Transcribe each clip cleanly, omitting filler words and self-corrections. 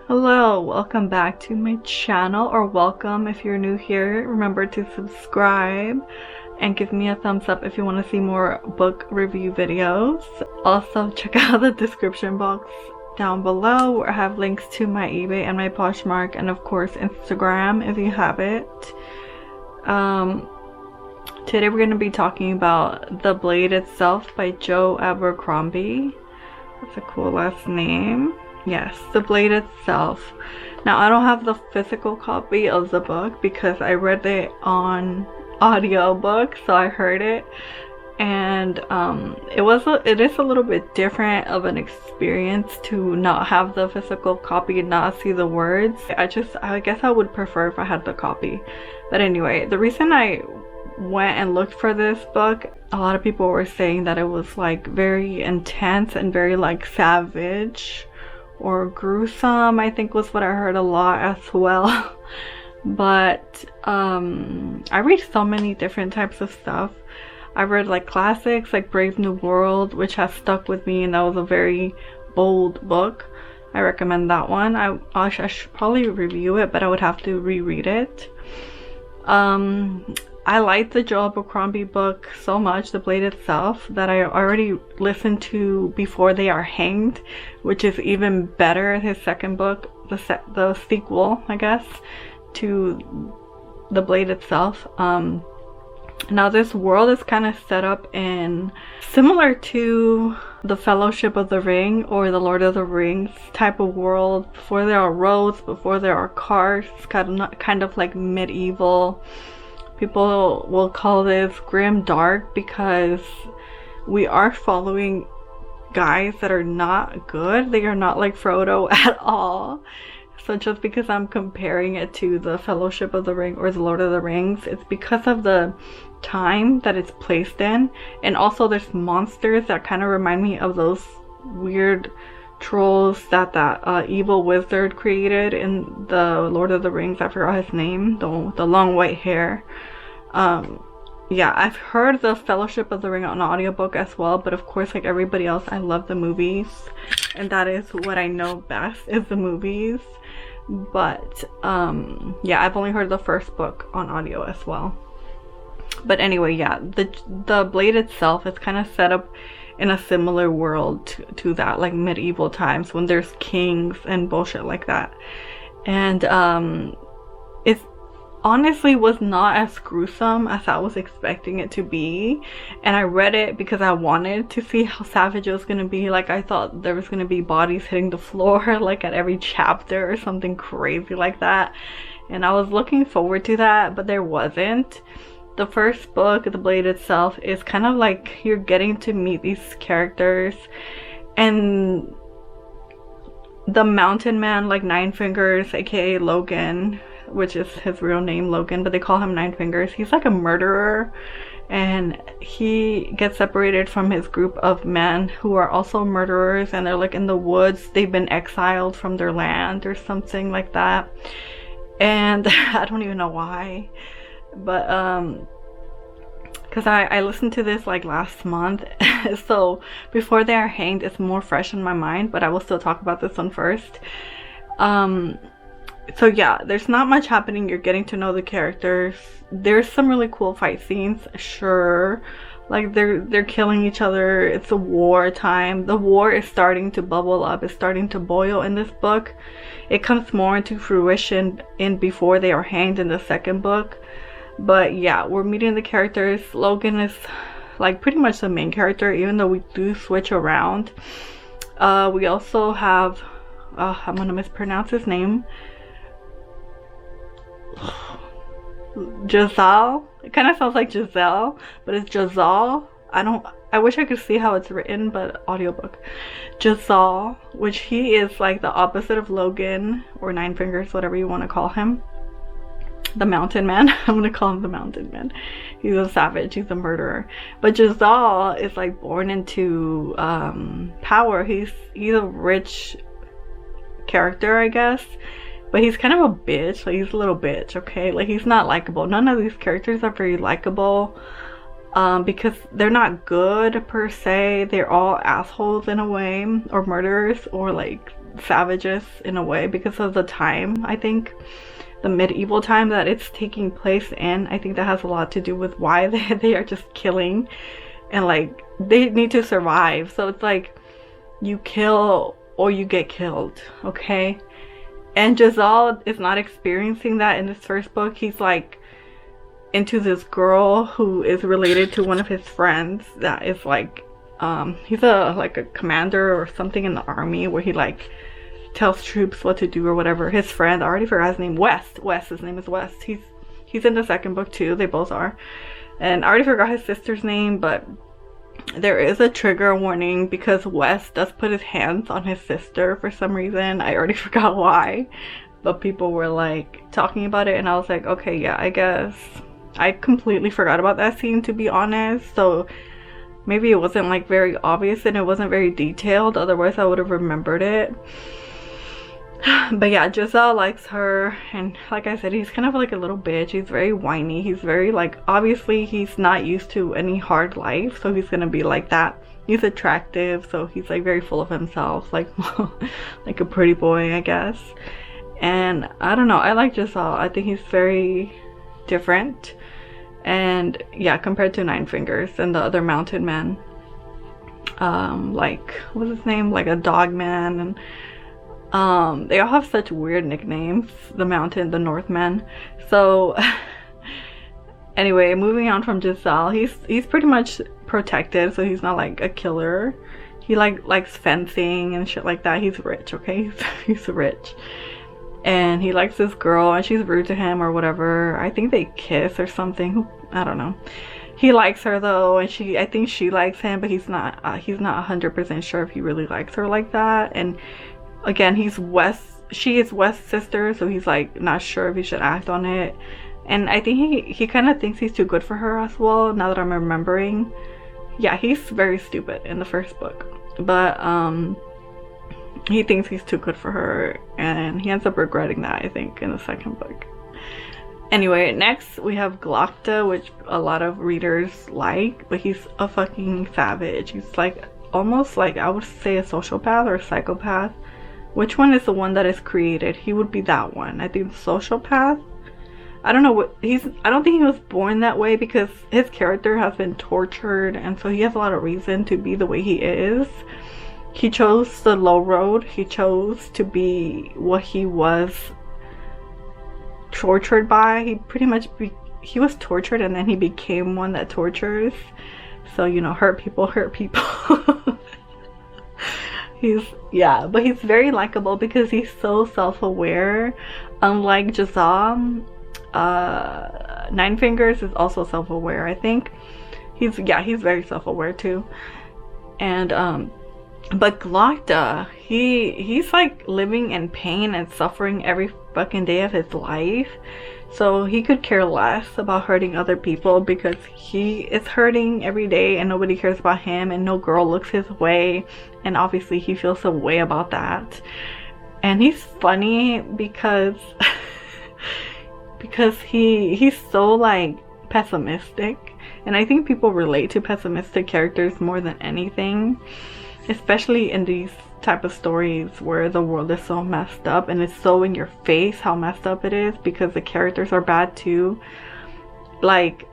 Hello, welcome back to my channel, or welcome if you're new here. Remember to subscribe and give me a thumbs up if you want to see more book review videos. Also, check out the description box down below where I have links to my eBay and my Poshmark, and of course Instagram if you have it. Today we're going to be talking about The Blade Itself by Jo Abercrombie. That's a cool last name. Yes, The Blade Itself. Now, I don't have the physical copy of the book because I read it on audiobook, so I heard it, and it is a little bit different of an experience to not have the physical copy and not see the words. I guess I would prefer if I had the copy. But anyway, the reason I went and looked for this book, a lot of people were saying that it was like very intense and very like savage or gruesome, I think was what I heard a lot as well. But I read so many different types of stuff. I read like classics like Brave New World, which has stuck with me, and that was a very bold book. I recommend that one. I should probably review it, but I would have to reread it. I like the Jo Abercrombie book so much, The Blade Itself, that I already listened to Before They Are Hanged, which is even better. His second book, the sequel, I guess, to The Blade Itself. Now this world is kind of set up in similar to the Fellowship of the Ring or the Lord of the Rings type of world. Before there are roads, before there are cars, it's kind of like medieval. People will call this grim dark because we are following guys that are not good. They are not like Frodo at all. So just because I'm comparing it to the Fellowship of the Ring or the Lord of the Rings, it's because of the time that it's placed in. And also there's monsters that kind of remind me of those weird trolls that evil wizard created in the Lord of the Rings. I forgot his name, the long white hair. Yeah, I've heard the Fellowship of the Ring on audiobook as well, but of course, like everybody else, I love the movies, and that is what I know best, is the movies. But yeah, I've only heard the first book on audio as well. But anyway, yeah, the Blade Itself is kind of set up in a similar world to that, like medieval times when there's kings and bullshit like that. And it honestly was not as gruesome as I was expecting it to be. And I read it because I wanted to see how savage it was going to be. Like, I thought there was going to be bodies hitting the floor like at every chapter or something crazy like that. And I was looking forward to that, but there wasn't. The first book, The Blade Itself, is kind of like you're getting to meet these characters, and the mountain man, like Nine Fingers, aka Logan, which is his real name, Logan, but they call him Nine Fingers. He's like a murderer, and he gets separated from his group of men who are also murderers, and they're like in the woods. They've been exiled from their land or something like that, and I don't even know why. But because I listened to this like last month, so Before They Are Hanged is more fresh in my mind, but I will still talk about this one first. So yeah, there's not much happening. You're getting to know the characters. There's some really cool fight scenes, sure, like they're killing each other. It's a war time. The war is starting to bubble up, it's starting to boil in this book. It comes more into fruition in Before They Are Hanged in the second book. But yeah, we're meeting the characters. Logan is like pretty much the main character, even though we do switch around. We also have I'm gonna mispronounce his name, Jazal. It kind of sounds like Giselle, but it's Jazal. I wish I could see how it's written, but audiobook. Jazal, which he is like the opposite of Logan or Nine Fingers, whatever you want to call him. The Mountain Man. I'm gonna call him the Mountain Man. He's a savage, he's a murderer. But Jazal is like born into power. He's a rich character, I guess, but he's kind of a bitch. Like, he's a little bitch, okay? Like, he's not likable. None of these characters are very likable. because they're not good per se. They're all assholes in a way, or murderers, or like savages in a way, because of the time. I think the medieval time that it's taking place in, I think that has a lot to do with why they are just killing, and like they need to survive. So it's like you kill or you get killed, okay? And Giselle is not experiencing that in this first book. He's like into this girl who is related to one of his friends that is like he's like a commander or something in the army, where he like tells troops what to do or whatever. His friend, I already forgot his name, West, his name is West. He's in the second book too. They both are. And I already forgot his sister's name, but there is a trigger warning because West does put his hands on his sister for some reason. I already forgot why, but people were like talking about it, and I was like, okay, yeah, I guess. I completely forgot about that scene, to be honest. So maybe it wasn't like very obvious and it wasn't very detailed, otherwise I would have remembered it. But yeah, Giselle likes her, and like I said, he's kind of like a little bitch. He's very whiny. He's very like, obviously he's not used to any hard life, so he's gonna be like that. He's attractive, so he's like very full of himself, like like a pretty boy, I guess. And I don't know, I like Giselle. I think he's very different, and yeah, compared to Nine Fingers and the other mountain men, like what's his name, like a dog man, and they all have such weird nicknames, the mountain, the Northmen. So anyway, moving on from Giselle, he's pretty much protected, so he's not like a killer. He likes fencing and shit like that. He's rich, okay? He's rich, and he likes this girl, and she's rude to him or whatever. I think they kiss or something, I don't know. He likes her though, and I think she likes him, but he's not 100% sure if he really likes her like that. And again, she is West's sister, so he's like not sure if he should act on it. And I think he kind of thinks he's too good for her as well, now that I'm remembering. Yeah, he's very stupid in the first book, but he thinks he's too good for her, and he ends up regretting that, I think, in the second book. Anyway, next we have Glokta, which a lot of readers like, but he's a fucking savage. He's like almost like, I would say, a sociopath or a psychopath. Which one is the one that is created? He would be that one. I think the sociopath. I don't know what I don't think he was born that way, because his character has been tortured, and so he has a lot of reason to be the way he is. He chose the low road. He chose to be what he was tortured by. He pretty much he was tortured, and then he became one that tortures. So, you know, hurt people. But he's very likable because he's so self-aware. Unlike Giselle, Nine Fingers is also self-aware, I think. He's very self-aware too. And but Glokta, he's like living in pain and suffering every fucking day of his life. So he could care less about hurting other people, because he is hurting every day and nobody cares about him, and no girl looks his way, and obviously he feels some way about that. And he's funny because he's so like pessimistic, and I think people relate to pessimistic characters more than anything, especially in these type of stories where the world is so messed up and it's so in your face how messed up it is, because the characters are bad too. Like,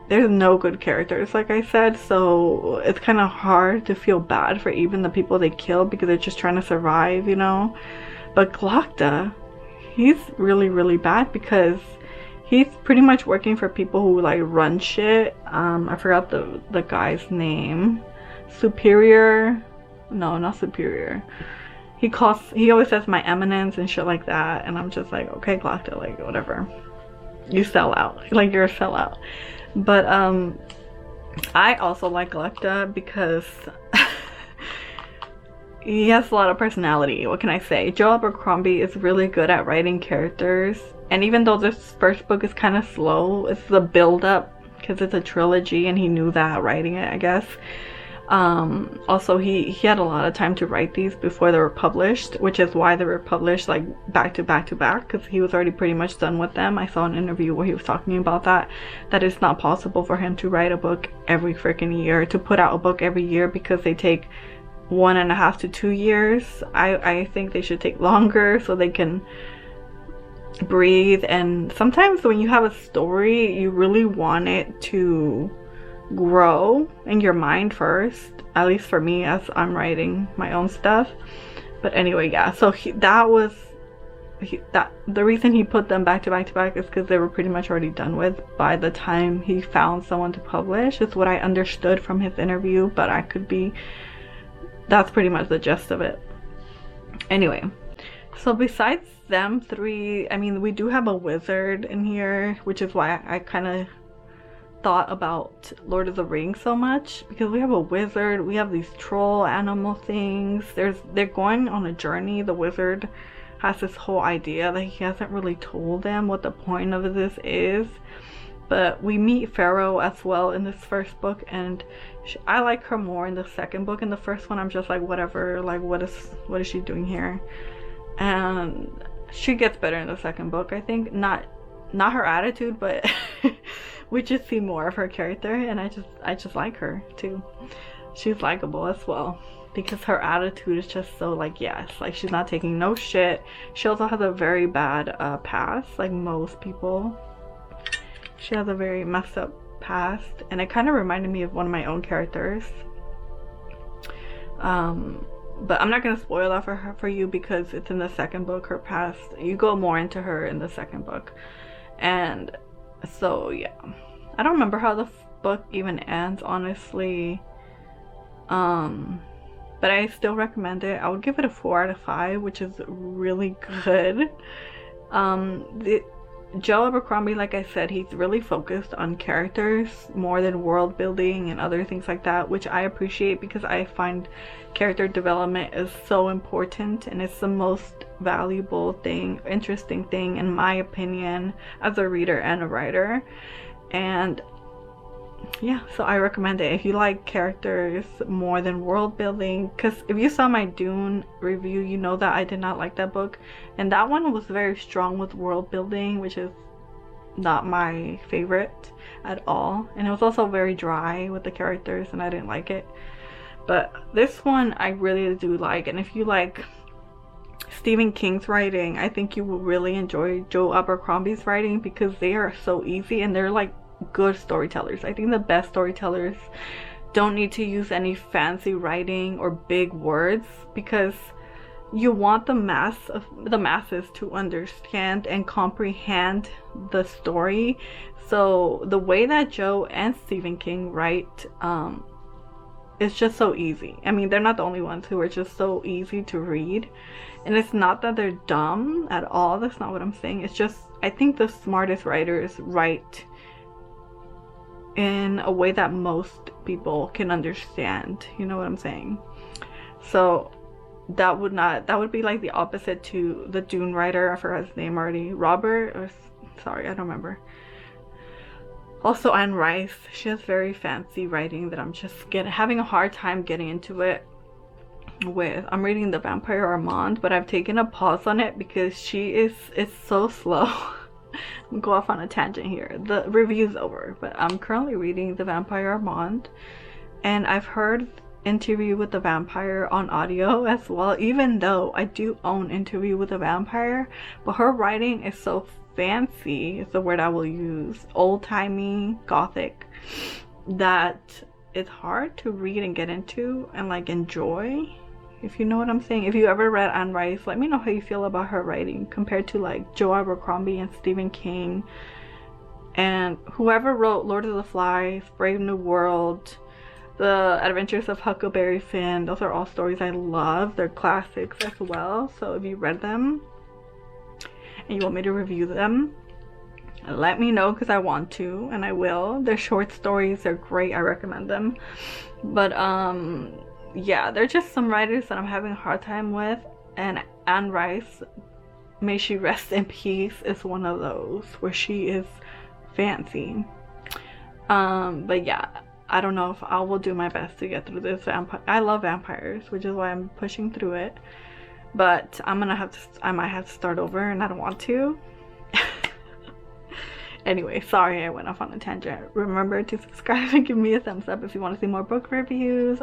there's no good characters, like I said, so it's kind of hard to feel bad for even the people they kill, because they're just trying to survive, you know. But Glokta, he's really, really bad, because he's pretty much working for people who like run shit. I forgot the guy's name. Superior. No, not Superior. He always says my eminence and shit like that, and I'm just like, okay, Glokta, like whatever. You sell out. Like, you're a sellout. But I also like Glokta because he has a lot of personality. What can I say? Joe Abercrombie is really good at writing characters, and even though this first book is kind of slow, it's the build up, because it's a trilogy and he knew that writing it, I guess. Also, he had a lot of time to write these before they were published, which is why they were published like back to back to back, because he was already pretty much done with them. I saw an interview where he was talking about that it's not possible for him to write a book every freaking year, to put out a book every year, because they take 1.5 to 2 years. I think they should take longer so they can breathe. And sometimes when you have a story, you really want it to grow in your mind first, at least for me, as I'm writing my own stuff. But anyway, yeah, so the reason he put them back to back to back is because they were pretty much already done with by the time he found someone to publish, is what I understood from his interview, but I could be, that's pretty much the gist of it. Anyway, so besides them three, I mean, we do have a wizard in here, which is why I kind of thought about Lord of the Rings so much, because we have a wizard, we have these troll animal things. They're going on a journey. The wizard has this whole idea that he hasn't really told them what the point of this is, but we meet Pharaoh as well in this first book, and I like her more in the second book. In the first one, I'm just like, whatever, like what is she doing here? And she gets better in the second book, I think. Not her attitude, but we just see more of her character, and I just like her too. She's likable as well, because her attitude is just so like, yes, like she's not taking no shit. She also has a very bad past, like most people. She has a very messed up past, and it kind of reminded me of one of my own characters. But I'm not gonna spoil that for you, because it's in the second book, her past. You go more into her in the second book. And so yeah, I don't remember how the book even ends, honestly, but I still recommend it. I would give it a 4 out of 5, which is really good. Joe Abercrombie, like I said, he's really focused on characters more than world building and other things like that, which I appreciate, because I find character development is so important, and it's the most valuable thing, interesting thing, in my opinion, as a reader and a writer. And yeah, so I recommend it if you like characters more than world building, because if you saw my Dune review, you know that I did not like that book, and that one was very strong with world building, which is not my favorite at all. And it was also very dry with the characters, and I didn't like it. But this one I really do like, and if you like Stephen King's writing, I think you will really enjoy Joe Abercrombie's writing, because they are so easy, and they're like good storytellers. I think the best storytellers don't need to use any fancy writing or big words, because you want the masses to understand and comprehend the story. So the way that Joe and Stephen King write, it's just so easy. I mean, they're not the only ones who are just so easy to read, and it's not that they're dumb at all. That's not what I'm saying. It's just, I think the smartest writers write in a way that most people can understand, you know what I'm saying? So that would be like the opposite to the Dune writer. I forgot his name already. Robert, or sorry, I don't remember. Also Anne Rice, she has very fancy writing that I'm just having a hard time getting into it with. I'm reading The Vampire Armand, but I've taken a pause on it because it's so slow. I'm go off on a tangent here. The review's over, but I'm currently reading The Vampire Armand, and I've heard Interview with the Vampire on audio as well, even though I do own Interview with the Vampire, but her writing is so fancy, is the word I will use, old-timey, gothic, that it's hard to read and get into and like enjoy, if you know what I'm saying. If you ever read Anne Rice, let me know how you feel about her writing compared to like Joe Abercrombie and Stephen King and whoever wrote Lord of the Flies, Brave New World, The Adventures of Huckleberry Finn. Those are all stories I love. They're classics as well. So if you read them and you want me to review them, let me know, because I want to, and I will. They're short stories. They're great. I recommend them. But yeah, they're just some writers that I'm having a hard time with, and Anne Rice, may she rest in peace, is one of those where she is fancy. But yeah, I don't know if I will do my best to get through this vampire. I love vampires, which is why I'm pushing through it. But I might have to start over, and I don't want to. Anyway, sorry I went off on a tangent. Remember to subscribe and give me a thumbs up if you want to see more book reviews.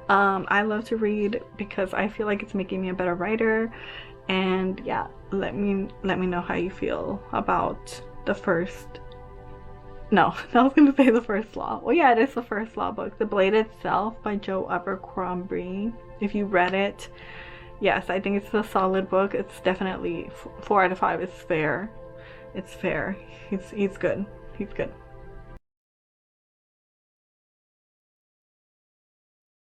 I love to read because I feel like it's making me a better writer. And yeah, let me know how you feel about the first, no, I was gonna say the first law. Well, yeah, it is the first law book, The Blade Itself by Abercrombie. If you read it, yes, I think it's a solid book. It's definitely 4 out of 5. It's fair. It's fair. He's good. He's good.